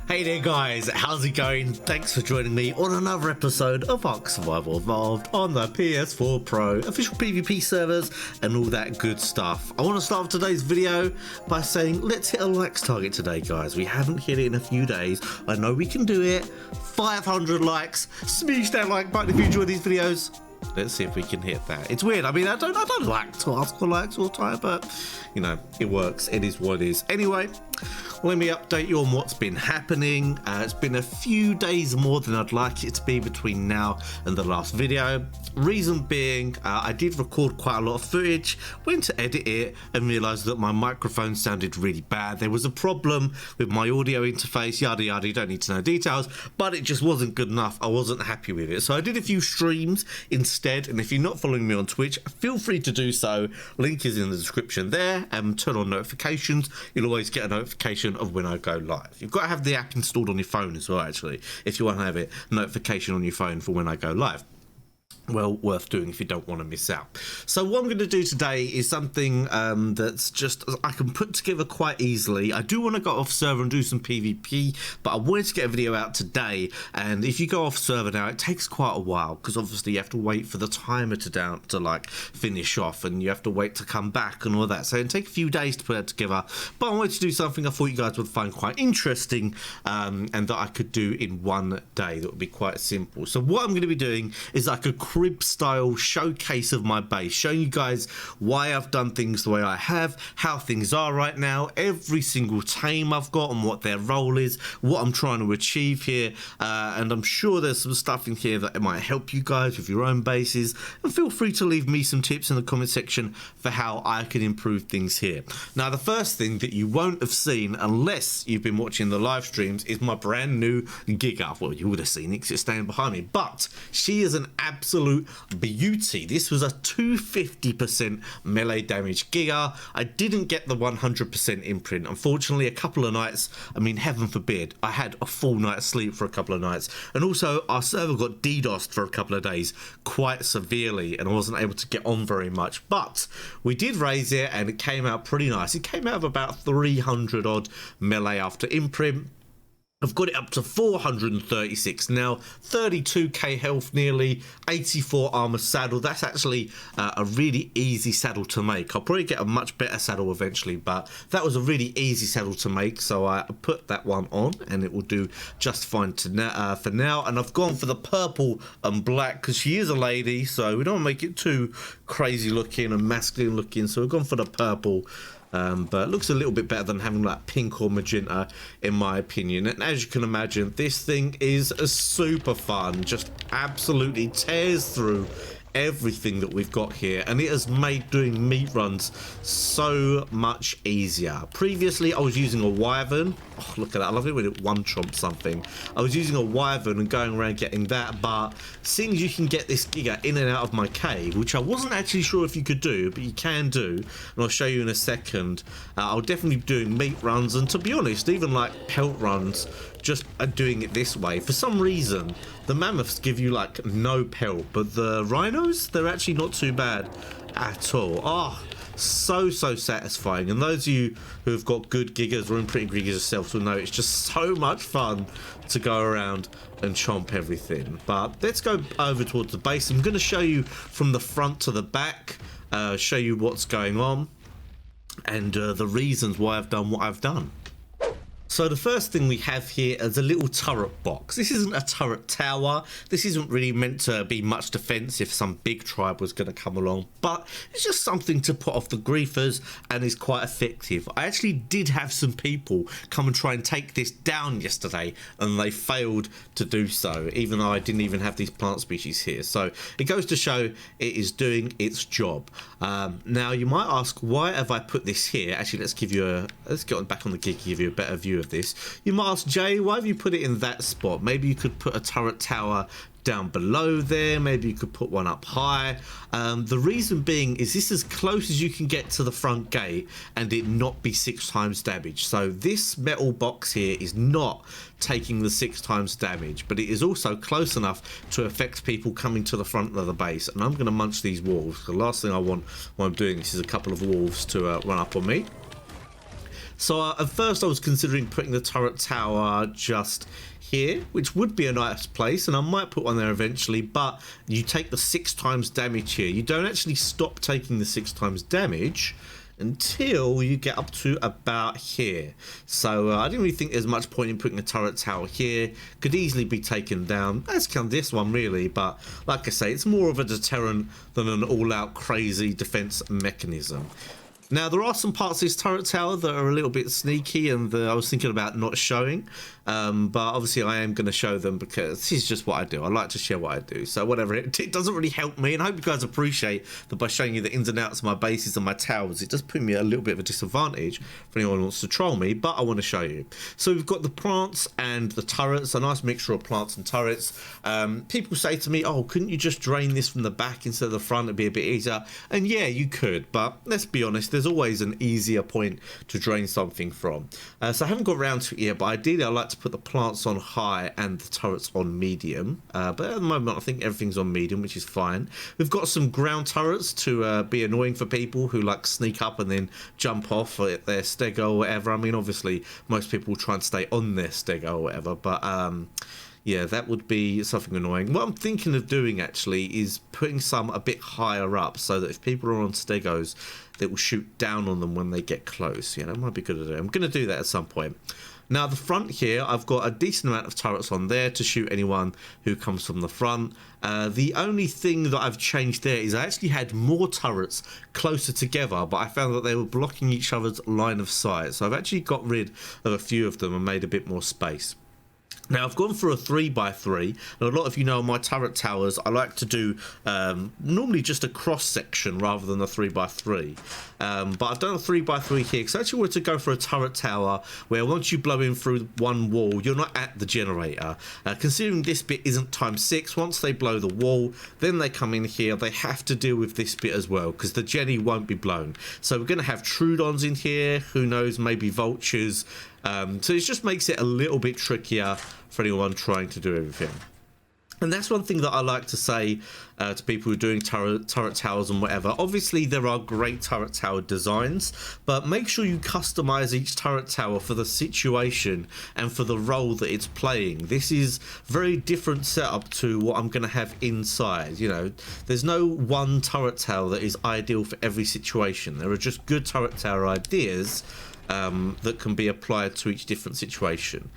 Hey there guys, how's it going? Thanks for joining me on another episode of Ark Survival Evolved on the PS4 Pro, official PvP servers and all that good stuff. I want to start off today's video by saying let's hit a likes target today guys. We haven't hit it in a few days. I know we can do it. 500 likes. Smash that like button if you enjoy these videos. Let's see if we can hit that. It's weird. I mean, I don't like to ask for likes all the time, but you know, it works. It is what it is. Anyway, let me update you on what's been happening. It's been a few days more than I'd like it to be between now and the last video. Reason being, I did record quite a lot of footage, went to edit it and realized that my microphone sounded really bad. There was a problem with my audio interface, yada yada, you don't need to know details, but it just wasn't good enough. I wasn't happy with it. So I did a few streams instead, and if you're not following me on Twitch, feel free to do so. Link is in the description there, and turn on notifications. You'll always get a notification of when I go live. You've got to have the app installed on your phone as well, actually, if you want to have it notification on your phone for when I go live. Well, worth doing if you don't want to miss out. So what I'm going to do today is something that's just I can put together quite easily. I do want to go off server and do some PvP, but I wanted to get a video out today. And if you go off server now, it takes quite a while because obviously you have to wait for the timer to like finish off, and you have to wait to come back and all that. So it'll take a few days to put that together. But I wanted to do something I thought you guys would find quite interesting, and that I could do in one day. That would be quite simple. So what I'm going to be doing is like a crib style showcase of my base, showing you guys why I've done things the way I have, how things are right now, every single tame I've got and what their role is, what I'm trying to achieve here, and I'm sure there's some stuff in here that might help you guys with your own bases, and feel free to leave me some tips in the comment section for how I can improve things here. Now the first thing that you won't have seen unless you've been watching the live streams is my brand new Giga. Well, you would have seen it because it's standing behind me, but she is an absolute beauty. This was a 250% melee damage Giga. I didn't get the 100% imprint. Unfortunately, a couple of nights, I mean, heaven forbid, I had a full night's sleep for a couple of nights. And also, our server got DDoSed for a couple of days quite severely, and I wasn't able to get on very much. But we did raise it, and it came out pretty nice. It came out of about 300 odd melee after imprint. I've got it up to 436 now, 32k health nearly, 84 armor saddle. That's actually a really easy saddle to make. I'll probably get a much better saddle eventually, but that was a really easy saddle to make, so I put that one on and it will do just fine for now. And I've gone for the purple and black because she is a lady, so we don't make it too crazy looking and masculine looking, so we've gone for the purple. But it looks a little bit better than having like pink or magenta in my opinion. And as you can imagine, this thing is super fun, just absolutely tears through everything that we've got here, and it has made doing meat runs so much easier. Previously I was using a wyvern. Oh, look at that, I love it when it one chomps something. I was using a wyvern and going around getting that, but seeing as you can get this Giga in and out of my cave, which I wasn't actually sure if you could do, but you can do, and I'll show you in a second. I'll definitely be doing meat runs, and to be honest, even like pelt runs, just doing it this way. For some reason, the mammoths give you like no pelt, but the rhinos, they're actually not too bad at all. Oh, so satisfying. And those of you who have got good Gigas or imprinted Gigas yourselves will know it's just so much fun to go around and chomp everything. But let's go over towards the base. I'm going to show you from the front to the back, show you what's going on and the reasons why I've done what I've done. So the first thing we have here is a little turret box. This isn't a turret tower. This isn't really meant to be much defense if some big tribe was going to come along, but it's just something to put off the griefers and is quite effective. I actually did have some people come and try and take this down yesterday, and they failed to do so, even though I didn't even have these plant species here. So it goes to show it is doing its job. Now you might ask, why have I put this here? Actually, let's get on back on the gig, give you a better view of this. You might ask, Jay, why have you put it in that spot? Maybe you could put a turret tower down below there, maybe you could put one up high. The reason being is this is as close as you can get to the front gate and it not be 6 times damage. So this metal box here is not taking the 6 times damage, but it is also close enough to affect people coming to the front of the base. And I'm going to munch these wolves. The last thing I want while I'm doing this is a couple of wolves to run up on me. So at first I was considering putting the turret tower just here, which would be a nice place, and I might put one there eventually, but you take the 6 times damage here. You don't actually stop taking the 6 times damage until you get up to about here. So I didn't really think there's much point in putting a turret tower here. Could easily be taken down, as can this one really, but like I say, it's more of a deterrent than an all-out crazy defense mechanism. Now, there are some parts of this turret tower that are a little bit sneaky, and I was thinking about not showing, but obviously I am going to show them because this is just what I do. I like to share what I do, so whatever. It doesn't really help me, and I hope you guys appreciate that by showing you the ins and outs of my bases and my towers, it does put me at a little bit of a disadvantage for anyone who wants to troll me, but I want to show you. So we've got the plants and the turrets, a nice mixture of plants and turrets. People say to me, oh, couldn't you just drain this from the back instead of the front? It'd be a bit easier. And yeah, you could, but let's be honest, there's always an easier point to drain something from. So I haven't got around to it yet, but ideally I like to put the plants on high and the turrets on medium. But at the moment I think everything's on medium, which is fine. We've got some ground turrets to be annoying for people who like sneak up and then jump off at their stego or whatever. I mean, obviously most people will try and stay on their stego or whatever, but yeah, that would be something annoying. What I'm thinking of doing actually is putting some a bit higher up so that if people are on stegos, they will shoot down on them when they get close. Yeah, that might be good to do. I'm going to do that at some point. Now, the front here, I've got a decent amount of turrets on there to shoot anyone who comes from the front. The only thing that I've changed there is I actually had more turrets closer together, but I found that they were blocking each other's line of sight. So I've actually got rid of a few of them and made a bit more space. Now, I've gone for a 3x3, and a lot of you know my turret towers, I like to do normally just a cross section rather than a 3x3. But I've done a 3x3 here because I actually wanted to go for a turret tower where once you blow in through one wall, you're not at the generator. Considering this bit isn't ×6, once they blow the wall, then they come in here, they have to deal with this bit as well because the Jenny won't be blown. So we're going to have Trudons in here, who knows, maybe vultures. So it just makes it a little bit trickier for anyone trying to do everything. And that's one thing that I like to say to people who are doing turret towers and whatever. Obviously, there are great turret tower designs, but make sure you customize each turret tower for the situation and for the role that it's playing. This is very different setup to what I'm going to have inside. You know, there's no one turret tower that is ideal for every situation. There are just good turret tower ideas that can be applied to each different situation.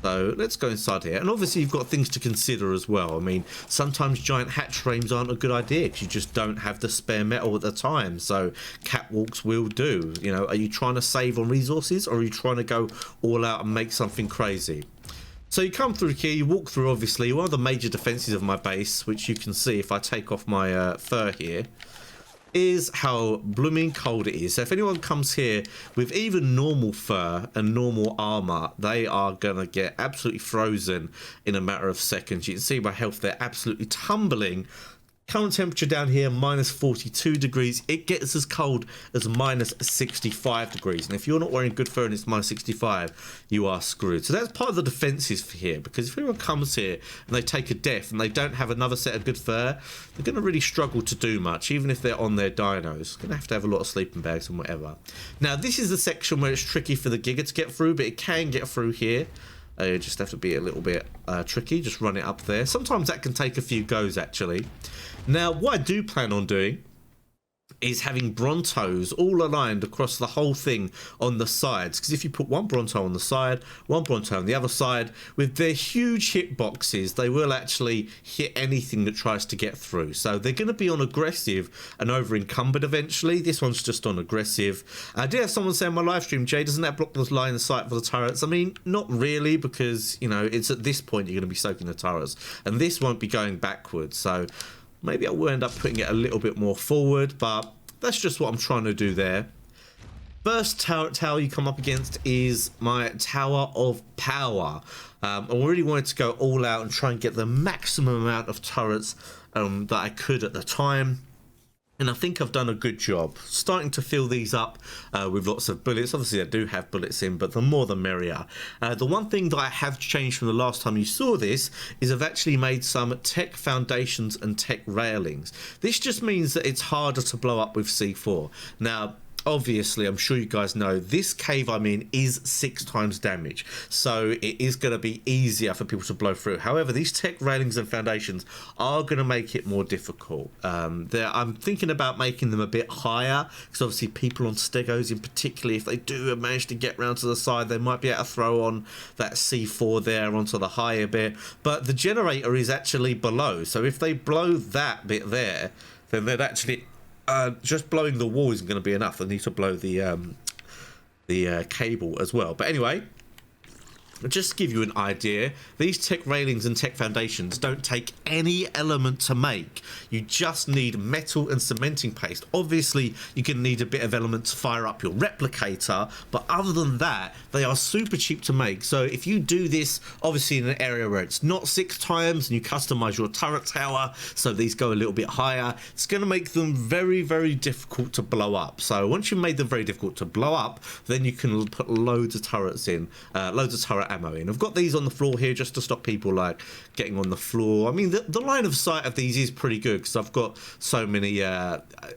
So let's go inside here, and obviously you've got things to consider as well. I mean, sometimes giant hatch frames aren't a good idea because you just don't have the spare metal at the time, so catwalks will do. You know, are you trying to save on resources, or are you trying to go all out and make something crazy? So you come through here, you walk through, obviously one of the major defenses of my base, which you can see if I take off my fur here, is how blooming cold it is. So if anyone comes here with even normal fur and normal armor, they are gonna get absolutely frozen in a matter of seconds. You can see my health there absolutely tumbling. Current temperature down here -42 degrees. It gets as cold as -65 degrees, and if you're not wearing good fur and it's -65, you are screwed. So that's part of the defenses for here, because if anyone comes here and they take a death and they don't have another set of good fur, they're going to really struggle to do much, even if they're on their dinos. Going to have a lot of sleeping bags and whatever. Now, this is the section where it's tricky for the Giga to get through, but it can get through here. You just have to be a little bit tricky, just run it up there. Sometimes that can take a few goes, actually. Now, what I do plan on doing is having Brontos all aligned across the whole thing on the sides, because if you put one Bronto on the side, one Bronto on the other side, with their huge hitboxes, they will actually hit anything that tries to get through. So they're going to be on aggressive and over encumbered eventually. This one's just on aggressive. I did have someone say on my live stream, Jay, doesn't that block the line of sight for the turrets? I mean, not really, because, you know, it's at this point you're going to be soaking the turrets, and this won't be going backwards. So maybe I will end up putting it a little bit more forward, but that's just what I'm trying to do there. First tower you come up against is my Tower of Power. I really wanted to go all out and try and get the maximum amount of turrets that I could at the time. And I think I've done a good job. Starting to fill these up with lots of bullets. Obviously I do have bullets in, but the more the merrier. The one thing that I have changed from the last time you saw this is I've actually made some tech foundations and tech railings. This just means that it's harder to blow up with C4. Now, obviously, I'm sure you guys know this cave I'm in is 6 times damage, so it is going to be easier for people to blow through. However, these tech railings and foundations are going to make it more difficult. I'm thinking about making them a bit higher, because obviously people on stegos in particular, if they do manage to get round to the side, they might be able to throw on that C4 there onto the higher bit. But the generator is actually below, so if they blow that bit there, then they'd actually just blowing the wall isn't going to be enough. They need to blow the cable as well. But anyway, just to give you an idea, these tech railings and tech foundations don't take any element to make. You just need metal and cementing paste. Obviously, you're going to need a bit of element to fire up your replicator, but other than that, they are super cheap to make. So if you do this, obviously in an area where it's not 6 times, and you customize your turret tower so these go a little bit higher, it's going to make them very, very difficult to blow up. So once you've made them very difficult to blow up, then you can put loads of turrets in, loads of turret ammo in. I've got these on the floor here just to stop people like getting on the floor. I mean, the line of sight of these is pretty good because I've got so many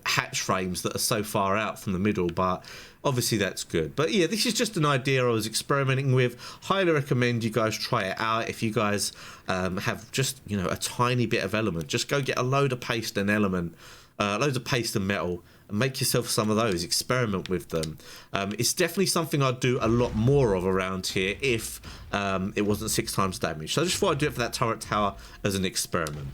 hatch frames that are so far out from the middle, but obviously that's good. But yeah, this is just an idea I was experimenting with. Highly recommend you guys try it out. If you guys have just, you know, a tiny bit of element, just go get a load of paste and element, loads of paste and metal, and make yourself some of those. Experiment with them. It's definitely something I'd do a lot more of around here if it wasn't 6 times damage. So I just thought I'd do it for that turret tower as an experiment.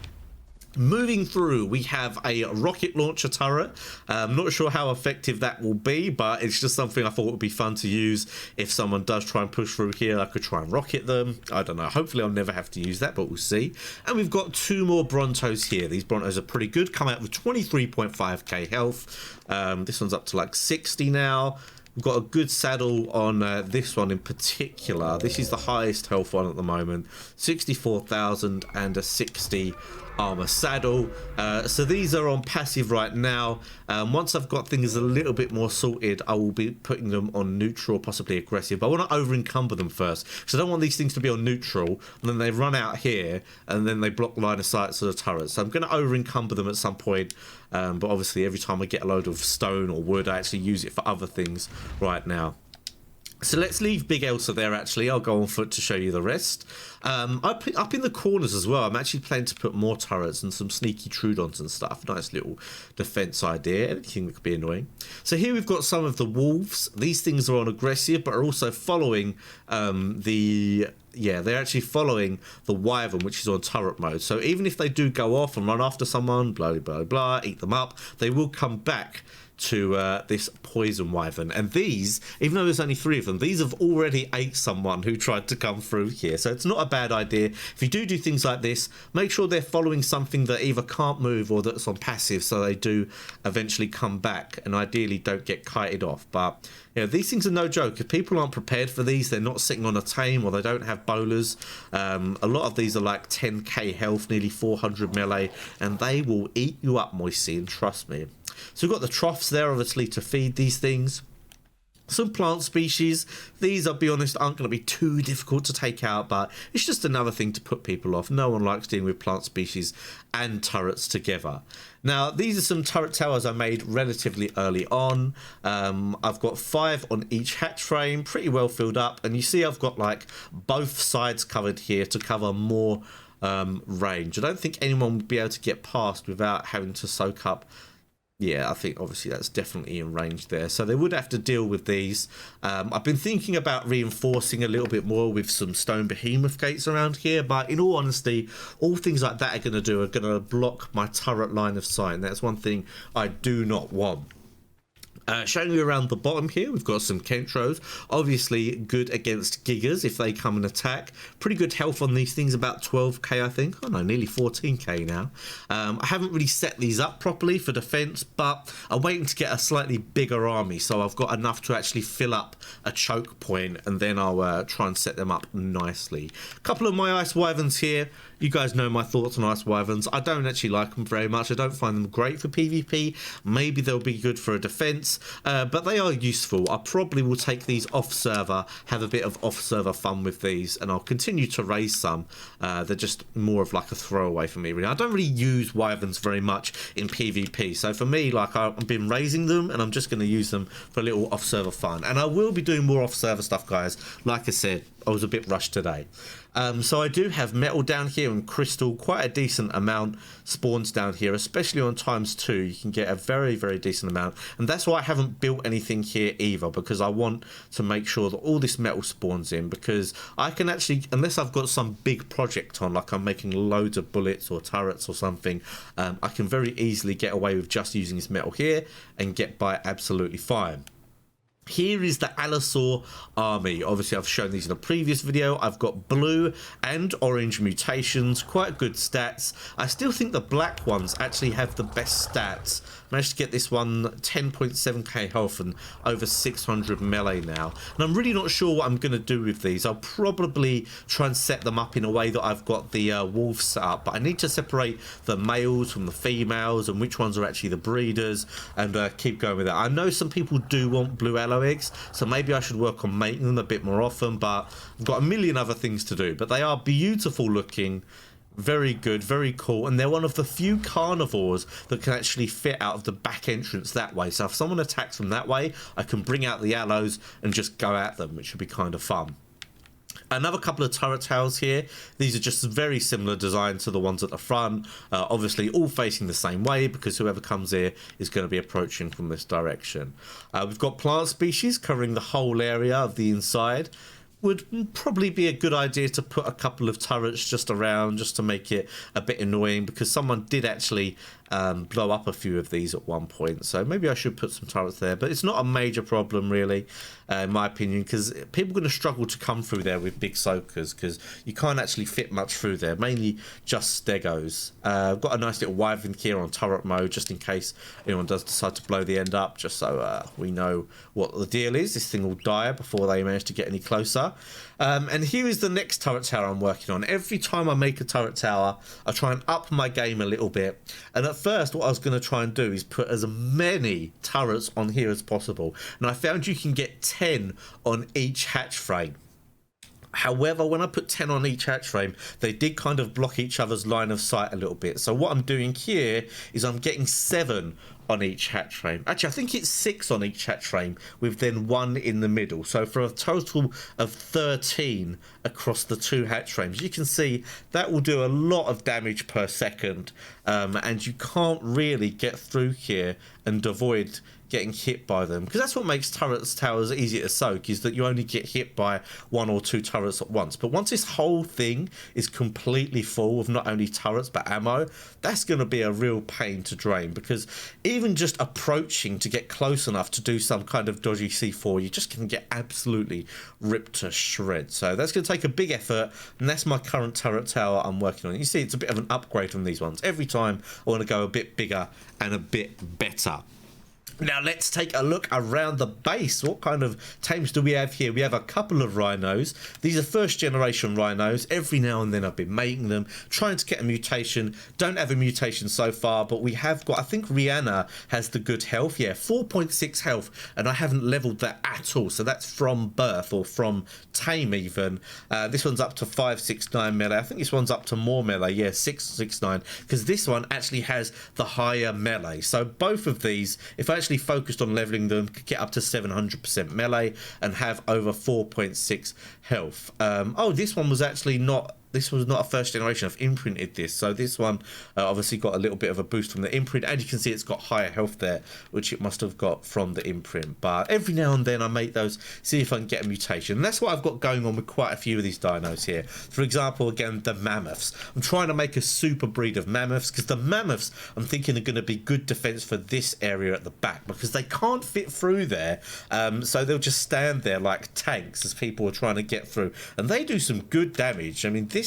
Moving through, we have a rocket launcher turret. I'm not sure how effective that will be, but it's just something I thought would be fun to use. If someone does try and push through here, I could try and rocket them. I don't know. Hopefully I'll never have to use that, but we'll see. And we've got 2 more Brontos here. These Brontos are pretty good. Come out with 23.5k health. This one's up to like 60 now. We've got a good saddle on this one in particular. This is the highest health one at the moment. 64,000 and a 60 armor saddle. So these are on passive right now. Once I've got things a little bit more sorted, I will be putting them on neutral, possibly aggressive. But I want to over encumber them first, because I don't want these things to be on neutral and then they run out here and then they block line of sight to the turret. So I'm going to over encumber them at some point. But obviously every time I get a load of stone or wood, I actually use it for other things right now. So let's leave Big Elsa there. Actually, I'll go on foot to show you the rest. Up in the corners as well, I'm actually planning to put more turrets and some sneaky Trudons and stuff. Nice little defense idea. Anything that could be annoying. So here we've got some of the wolves. These things are on aggressive, but are also following they're actually following the wyvern, which is on turret mode. So even if they do go off and run after someone, blah, blah, blah, eat them up, they will come back to this poison wyvern. And these, even though there's only 3 of them, these have already ate someone who tried to come through here. So it's not a bad idea. If you do things like this, make sure they're following something that either can't move or that's on passive, so they do eventually come back and ideally don't get kited off. But you know, these things are no joke. If people aren't prepared for these, they're not sitting on a tame or they don't have bowlers. A lot of these are like 10k health, nearly 400 melee, and they will eat you up, moisty, and trust me. So we've got the troughs there, obviously, to feed these things. Some plant species. These, I'll be honest, aren't going to be too difficult to take out, but it's just another thing to put people off. No one likes dealing with plant species and turrets together. Now, these are some turret towers I made relatively early on. I've got 5 on each hatch frame, pretty well filled up. And you see I've got like both sides covered here to cover more range. I don't think anyone would be able to get past without having to soak up. Yeah, I think obviously that's definitely in range there. So they would have to deal with these. I've been thinking about reinforcing a little bit more with some stone behemoth gates around here. But in all honesty, all things like that are going to block my turret line of sight. And that's one thing I do not want. Showing you around the bottom here, we've got some Kentros. Obviously good against Gigas if they come and attack. Pretty good health on these things, about 12k I think. Oh no, nearly 14k now. I haven't really set these up properly for defense, but I'm waiting to get a slightly bigger army, so I've got enough to actually fill up a choke point, and then I'll try and set them up nicely. A couple of my ice wyverns here. You guys know my thoughts on ice wyverns. I don't actually like them very much. I don't find them great for PvP. Maybe they'll be good for a defense. this, but they are useful. I probably will take these off server, have a bit of off server fun with these, and I'll continue to raise some. They're just more of like a throwaway for me, really. I don't really use wyverns very much in PvP, so for me, like, I've been raising them and I'm just going to use them for a little off server fun. And I will be doing more off server stuff, guys. Like I said, I was a bit rushed today. So I do have metal down here and crystal, quite a decent amount spawns down here, especially on ×2. You can get a very, very decent amount. And that's why I haven't built anything here either, because I want to make sure that all this metal spawns in, because I can actually, unless I've got some big project on, like I'm making loads of bullets or turrets or something, I can very easily get away with just using this metal here and get by absolutely fine. Here is the Allosaur army. Obviously, I've shown these in a previous video. I've got blue and orange mutations, quite good stats. I still think the black ones actually have the best stats. Managed to get this one 10.7k health and over 600 melee now. And I'm really not sure what I'm going to do with these. I'll probably try and set them up in a way that I've got the wolves set up. But I need to separate the males from the females and which ones are actually the breeders, and keep going with that. I know some people do want blue allo eggs, so maybe I should work on making them a bit more often, but I've got a million other things to do. But they are beautiful looking, very good, very cool, and they're one of the few carnivores that can actually fit out of the back entrance that way. So if someone attacks from that way, I can bring out the allos and just go at them, which would be kind of fun. Another couple of turret towers here. These are just very similar design to the ones at the front, obviously all facing the same way, because whoever comes here is going to be approaching from this direction. We've got plant species covering the whole area of the inside. Would probably be a good idea to put a couple of turrets just around, just to make it a bit annoying, because someone did actually blow up a few of these at one point, so maybe I should put some turrets there. But it's not a major problem really, in my opinion, because people are going to struggle to come through there with big soakers, because you can't actually fit much through there, mainly just stegos. I've got a nice little wyvern here on turret mode, just in case anyone does decide to blow the end up, just so we know what the deal is. This thing will die before they manage to get any closer. And here is the next turret tower I'm working on. Every time I make a turret tower, I try and up my game a little bit. And at first, what I was going to try and do is put as many turrets on here as possible. And I found you can get 10 on each hatch frame. However, when I put 10 on each hatch frame, they did kind of block each other's line of sight a little bit. So what I'm doing here is I'm getting 7 on each hatch frame. Actually, I think it's 6 on each hatch frame, with then 1 in the middle. So for a total of 13 across the 2 hatch frames. You can see that will do a lot of damage per second, and you can't really get through here and avoid getting hit by them, because that's what makes towers easier to soak, is that you only get hit by 1 or 2 turrets at once. But once this whole thing is completely full of not only turrets but ammo, that's going to be a real pain to drain, because even just approaching to get close enough to do some kind of dodgy C4, you're just going to get absolutely ripped to shreds. So that's going to take a big effort, and that's my current turret tower I'm working on. You see, it's a bit of an upgrade from these ones. Every time I want to go a bit bigger and a bit better. Now let's take a look around the base. What kind of tames do we have here? We have a couple of rhinos. These are first generation rhinos. Every now and then I've been making them, trying to get a mutation. Don't have a mutation so far, but we have got, I think Rihanna has the good health. Yeah, 4.6 health, and I haven't leveled that at all. So that's from birth, or from tame even. This one's up to 569 melee. I think this one's up to more melee. Yeah, 669, because this one actually has the higher melee. So both of these, if I actually focused on leveling them, could get up to 700% melee and have over 4.6 health. Oh, this one was actually not, this was not a first generation. I've imprinted this, so this one obviously got a little bit of a boost from the imprint, and you can see it's got higher health there, which it must have got from the imprint. But every now and then I make those, see if I can get a mutation, and that's what I've got going on with quite a few of these dinos here. For example, again, the mammoths. I'm trying to make a super breed of mammoths, because the mammoths I'm thinking are going to be good defense for this area at the back, because they can't fit through there, so they'll just stand there like tanks as people are trying to get through, and they do some good damage. I mean, this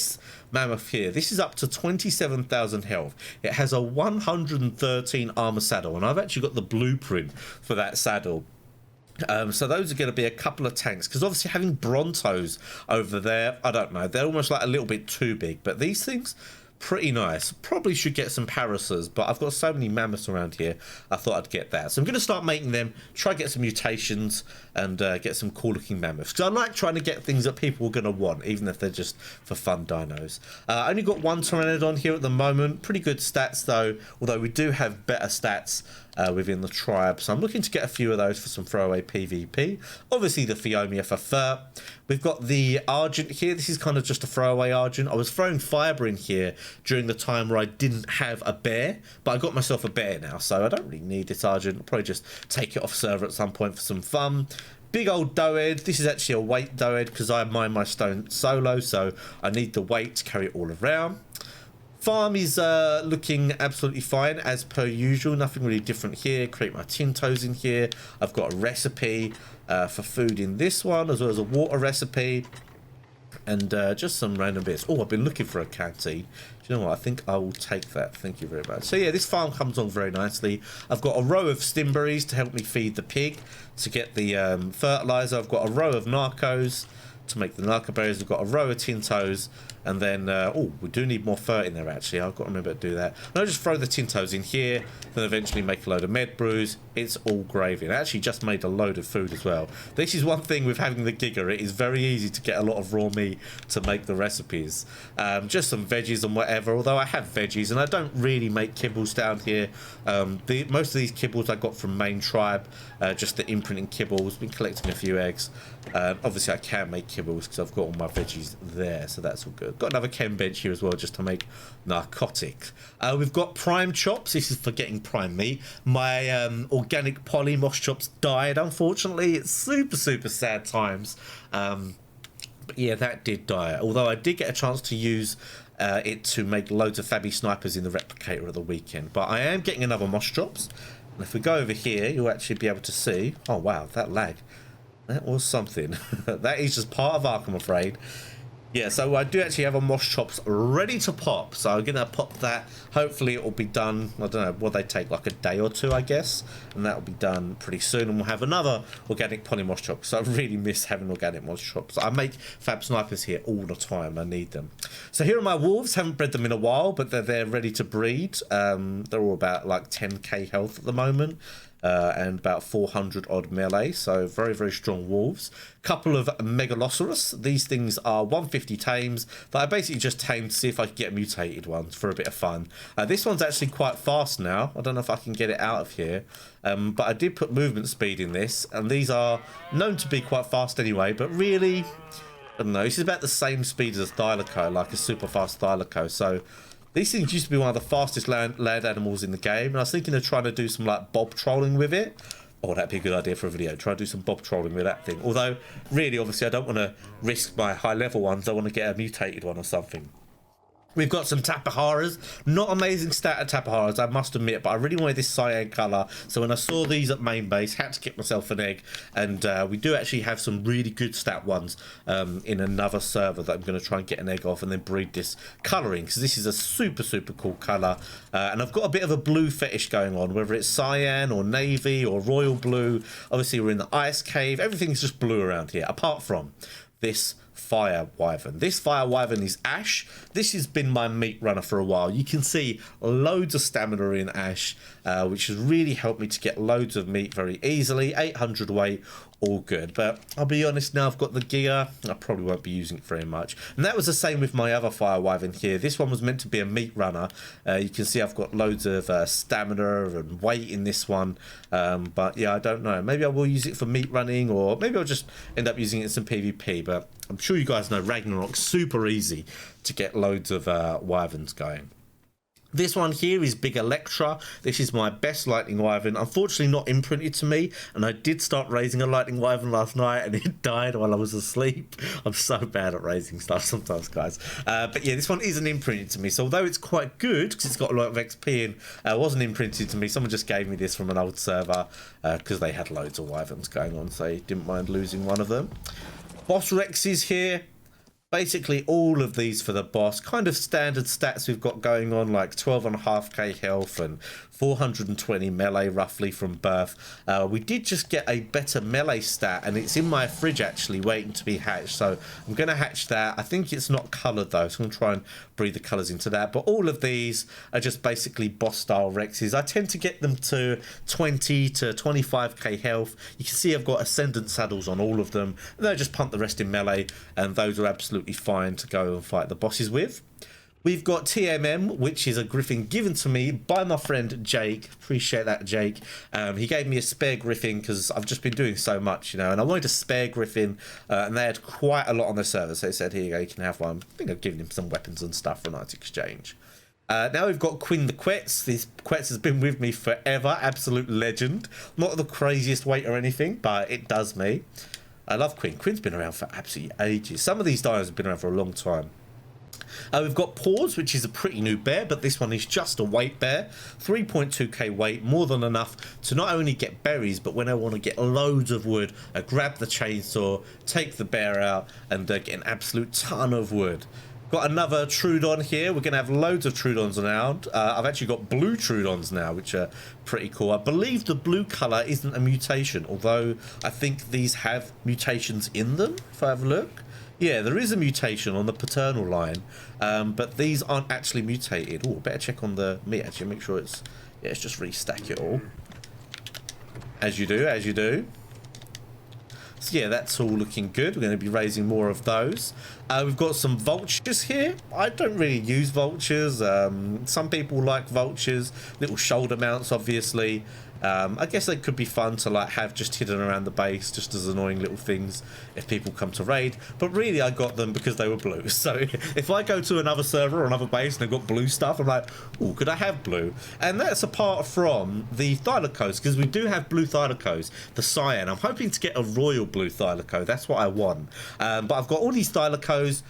mammoth here, this is up to 27,000 health. It has a 113 armor saddle, and I've actually got the blueprint for that saddle. So those are going to be a couple of tanks, because obviously having Brontos over there, I don't know, they're almost like a little bit too big. But these things, Pretty nice. Probably should get some parasers, but I've got so many mammoths around here, I thought I'd get that. So I'm going to start making them, try get some mutations, and get some cool looking mammoths. Because I like trying to get things that people are going to want, even if they're just for fun dinos. I only got one Pteranodon here at the moment. Pretty good stats though, although we do have better stats within the tribe. So I'm looking to get a few of those for some throwaway PvP. Obviously the Phiomia for fur. We've got the Argent here. This is kind of just a throwaway Argent. I was throwing fibre in here during the time where I didn't have a bear, but I got myself a bear now, so I don't really need this Argent. I'll probably just take it off server at some point for some fun. Big old Doed. This is actually a weight Doed because I mine my stone solo, so I need the weight to carry it all around. Farm is looking absolutely fine as per usual. Nothing really different here. Create my Tintos in here. I've got a recipe for food in this one, as well as a water recipe. And just some random bits. Oh, I've been looking for a canteen. Do you know what? I think I will take that. Thank you very much. So yeah, this farm comes on very nicely. I've got a row of stimberries to help me feed the pig. To get the fertilizer, I've got a row of narcos to make the narco berries. We've got a row of Tintos, and then oh, we do need more fur in there actually. I've got to remember to do that. And I'll just throw the Tintos in here, then eventually make a load of med brews. It's all gravy. And I actually just made a load of food as well. This is one thing with having the Giga, it is very easy to get a lot of raw meat to make the recipes. Just some veggies and whatever, although I have veggies and I don't really make kibbles down here. Most of these kibbles I got from main tribe, just the imprinting kibbles. Been collecting a few eggs. Obviously I can make kibbles because I've got all my veggies there, so that's all good. Got another chem bench here as well just to make narcotics. We've got prime chops. This is for getting prime meat. My organic poly moss chops died, unfortunately. It's super sad times. But yeah, that did die, although I did get a chance to use it to make loads of Fabby snipers in the replicator at the weekend. But I am getting another moss chops, and if we go over here you'll actually be able to see, oh wow, that lag. That was something. That is just part of Ark, I'm afraid. Yeah, so I do actually have a moss chops ready to pop. So I'm going to pop that. Hopefully it will be done, I don't know, what they take, like a day or two, I guess. And that will be done pretty soon. And we'll have another organic poly moss chop. So I really miss having organic moss chops. I make fab snipers here all the time. I need them. So here are my wolves. Haven't bred them in a while, but they're ready to breed. They're all about like 10k health at the moment. And about 400 odd melee, so very strong wolves. Couple of Megalosaurus. These things are 150 tames that I basically just tamed to see if I could get mutated ones for a bit of fun. This one's actually quite fast now. I don't know if I can get it out of here, but I did put movement speed in this, and these are known to be quite fast anyway, but really, I don't know, this is about the same speed as a Thylaco, like a super fast Thylaco, so these things used to be one of the fastest land animals in the game, and I was thinking of trying to do some like bob trolling with it. Oh, that'd be a good idea for a video. Try to do some bob trolling with that thing. Although, really, obviously, I don't want to risk my high level ones. I want to get a mutated one or something. We've got some Tapaharas. Not amazing stat at Tapaharas, I must admit, but I really wanted this cyan colour. So when I saw these at main base, had to get myself an egg. And we do actually have some really good stat ones in another server that I'm going to try and get an egg off and then breed this colouring. Because this is a super cool colour. And I've got a bit of a blue fetish going on, whether it's cyan or navy or royal blue. Obviously, we're in the ice cave. Everything's just blue around here, apart from this fire wyvern. This fire wyvern is ash. This has been my meat runner for a while. You can see loads of stamina in ash, which has really helped me to get loads of meat very easily. 800 weight, all good. But I'll be honest, now I've got the gear, I probably won't be using it very much. And that was the same with my other fire wyvern here. This one was meant to be a meat runner. You can see I've got loads of stamina and weight in this one. But yeah, I don't know. Maybe I will use it for meat running, or maybe I'll just end up using it in some PvP. But I'm sure you guys know Ragnarok's super easy to get loads of wyverns going. This one here is Big Electra. This is my best lightning wyvern. Unfortunately not imprinted to me, and I did start raising a lightning wyvern last night and it died while I was asleep. I'm so bad at raising stuff sometimes, guys. But yeah, this one isn't imprinted to me, so although it's quite good because it's got a lot of XP and wasn't imprinted to me, someone just gave me this from an old server because they had loads of wyverns going on, so they didn't mind losing one of them. Boss Rex is here. Basically all of these for the boss, kind of standard stats we've got going on, like 12.5k health and 420 melee roughly from birth. We did just get a better melee stat, and it's in my fridge actually waiting to be hatched, so I'm going to hatch that. I think it's not coloured though, so I'm going to try and breathe the colours into that. But all of these are just basically boss style Rexes. I tend to get them to 20 to 25k health. You can see I've got ascendant saddles on all of them, and they'll just pump the rest in melee, and those are absolutely fine to go and fight the bosses with. We've got TMM, which is a griffin given to me by my friend Jake. Appreciate that, Jake. He gave me a spare griffin because I've just been doing so much, you know, and I wanted a spare griffin, and they had quite a lot on their server, so they said, here you go, you can have one. I think I've given him some weapons and stuff for a nice exchange. Now we've got Quinn the Quetz. This Quetz has been with me forever, absolute legend. Not the craziest weight or anything, but it does me. I love Quinn. Quinn's been around for absolutely ages. Some of these dinos have been around for a long time. We've got Paws, which is a pretty new bear, but this one is just a weight bear. 3.2k weight, more than enough to not only get berries, but when I want to get loads of wood, I grab the chainsaw, take the bear out, and get an absolute ton of wood. Got another Trudon here. We're going to have loads of Trudons around. I've actually got blue Trudons now, which are pretty cool. I believe the blue colour isn't a mutation, although I think these have mutations in them, if I have a look. Yeah, there is a mutation on the paternal line, but these aren't actually mutated. Oh, better check on the meat, actually, make sure it's... Yeah, let's just restack it all. As you do, as you do. So yeah, that's all looking good. We're going to be raising more of those. We've got some vultures here. I don't really use vultures. Some people like vultures. Little shoulder mounts, obviously. I guess they could be fun to like have just hidden around the base, just as annoying little things if people come to raid. But really, I got them because they were blue. So if I go to another server or another base and they've got blue stuff, I'm like, oh, could I have blue? And that's apart from the Thylacos, because we do have blue Thylacos, the cyan. I'm hoping to get a royal blue Thylaco. That's what I want. But I've got all these Thylacos.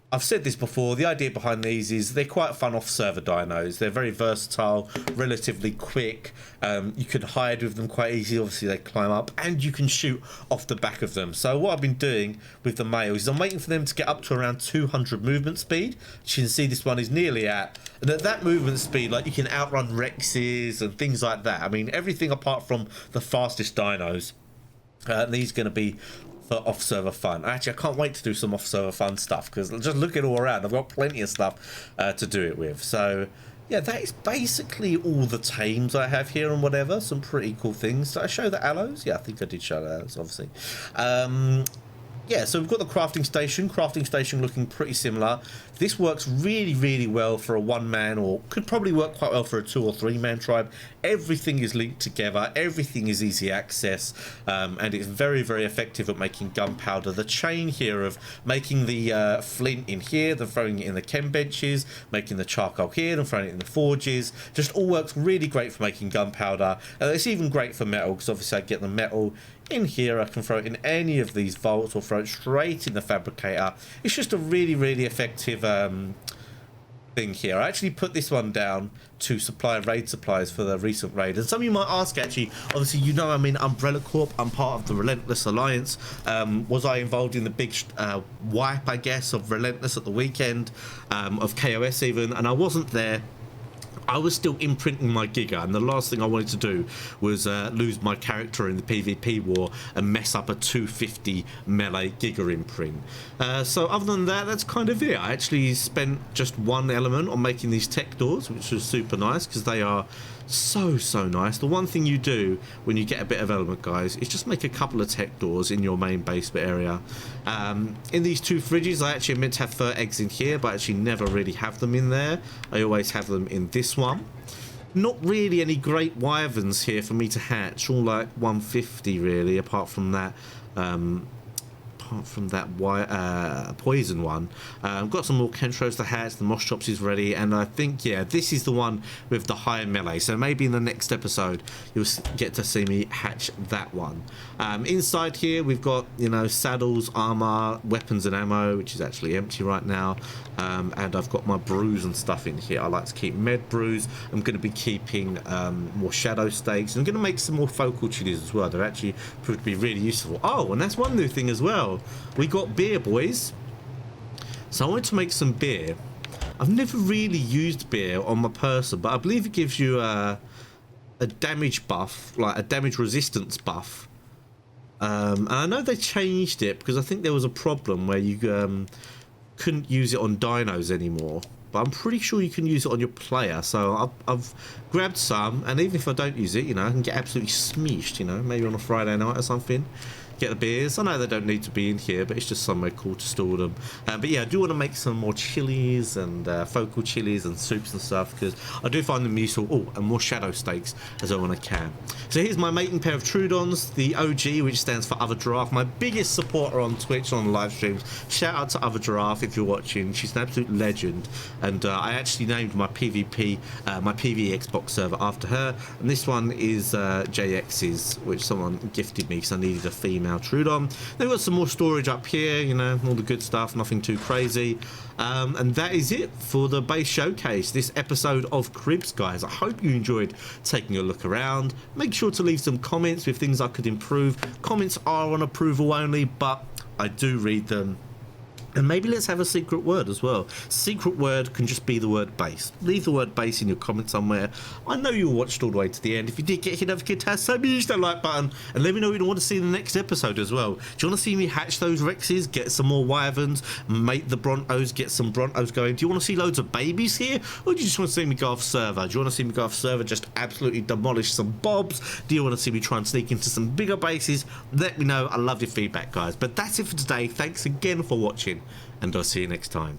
I've said this before, the idea behind these is they're quite fun off-server dinos. They're very versatile, relatively quick. You can hide with them quite easily. Obviously, they climb up, and you can shoot off the back of them. So what I've been doing with the males is I'm waiting for them to get up to around 200 movement speed. As you can see, this one is nearly at. And at that movement speed, like, you can outrun Rexes and things like that. I mean, everything apart from the fastest dinos. These are going to be for off-server fun. Actually, I can't wait to do some off-server fun stuff, because just looking all around, I've got plenty of stuff to do it with. So yeah, that is basically all the tames I have here and whatever. Some pretty cool things. Did I show the aloes? Yeah, I think I did show the aloes, obviously. Yeah, so we've got the crafting station looking pretty similar. This works really, really well for a one-man, or could probably work quite well for a 2 or 3-man tribe. Everything is linked together, everything is easy access, and it's very, very effective at making gunpowder. The chain here of making the flint in here, then throwing it in the chem benches, making the charcoal here, then throwing it in the forges, just all works really great for making gunpowder. It's even great for metal, because obviously I get the metal in here. I can throw it in any of these vaults or throw it straight in the fabricator. It's just a really, really effective thing here. I actually put this one down to supply raid supplies for the recent raid. And some of you might ask, actually, obviously, you know I'm in Umbrella Corp. I'm part of the Relentless Alliance. Was I involved in the big wipe, I guess, of Relentless at the weekend, of KOS even? And I wasn't there. I was still imprinting my Giga, and the last thing I wanted to do was lose my character in the PvP war and mess up a 250 melee Giga imprint. So other than that, that's kind of it. I actually spent just one element on making these tech doors, which was super nice, because they are so nice. The one thing you do when you get a bit of element, guys, is just make a couple of tech doors in your main basement area. In these 2 fridges, I actually meant to have fur eggs in here, but I actually never really have them in there. I always have them in this one. Not really any great wyverns here for me to hatch, all like 150 really, apart from that poison one. I've got some more Kentros to hatch, the Moss Chops is ready, and I think, yeah, this is the one with the higher melee, so maybe in the next episode you'll get to see me hatch that one. Inside here we've got, you know, saddles, armor, weapons and ammo, which is actually empty right now, and I've got my brews and stuff in here. I like to keep med brews. I'm going to be keeping more shadow stakes. I'm going to make some more focal chilies as well. They're actually proved to be really useful. Oh, and that's one new thing as well. We got beer, boys. So I wanted to make some beer. I've never really used beer on my person, but I believe it gives you a damage buff, like a damage resistance buff. And I know they changed it because I think there was a problem where you couldn't use it on dinos anymore. But I'm pretty sure you can use it on your player. So I've grabbed some, and even if I don't use it, you know, I can get absolutely smeeshed, you know, maybe on a Friday night or something. Get the beers. I know they don't need to be in here, but it's just somewhere cool to store them. But yeah, I do want to make some more chilies and focal chilies and soups and stuff, because I do find them useful. Oh, and more shadow steaks as well when I can. So here's my mating pair of Trudons, the OG, which stands for Other Giraffe, my biggest supporter on Twitch on live streams. Shout out to Other Giraffe if you're watching. She's an absolute legend, and I actually named my PvP, my PvE Xbox server after her. And this one is JX's, which someone gifted me because I needed a female Trudon. They've got some more storage up here, you know, all the good stuff, nothing too crazy. And that is it for the base showcase, this episode of Cribs, guys. I hope you enjoyed taking a look around. Make sure to leave some comments with things I could improve. Comments are on approval only, but I do read them. And maybe let's have a secret word as well. Secret word can just be the word base. Leave the word base in your comment somewhere. I know you watched all the way to the end. If you did get hit over the kid, smash that like button and let me know what you want to see in the next episode as well. Do you want to see me hatch those Rexes, get some more Wyverns, make the Brontos, get some Brontos going? Do you want to see loads of babies here? Or do you just want to see me go off server? Do you want to see me go off server, just absolutely demolish some bobs? Do you want to see me try and sneak into some bigger bases? Let me know. I love your feedback, guys. But that's it for today. Thanks again for watching, and I'll see you next time.